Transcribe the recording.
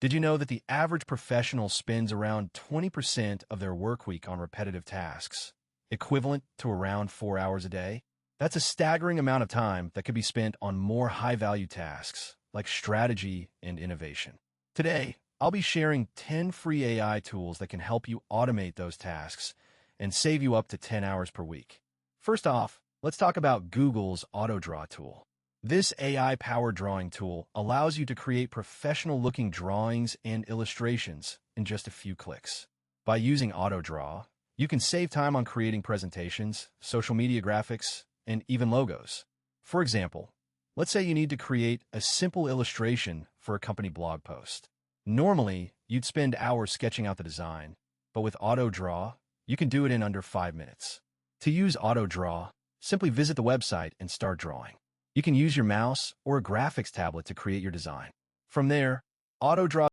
Did you know that the average professional spends around 20% of their workweek on repetitive tasks, equivalent to around 4 hours a day? That's a staggering amount of time that could be spent on more high-value tasks like strategy and innovation. Today, I'll be sharing 10 free AI tools that can help you automate those tasks and save you up to 10 hours per week. First off, let's talk about Google's AutoDraw tool. This AI-powered drawing tool allows you to create professional-looking drawings and illustrations in just a few clicks. By using AutoDraw, you can save time on creating presentations, social media graphics, and even logos. For example, let's say you need to create a simple illustration for a company blog post. Normally, you'd spend hours sketching out the design, but with AutoDraw, you can do it in under 5 minutes. To use AutoDraw, simply visit the website and start drawing. You can use your mouse or a graphics tablet to create your design. From there, AutoDraw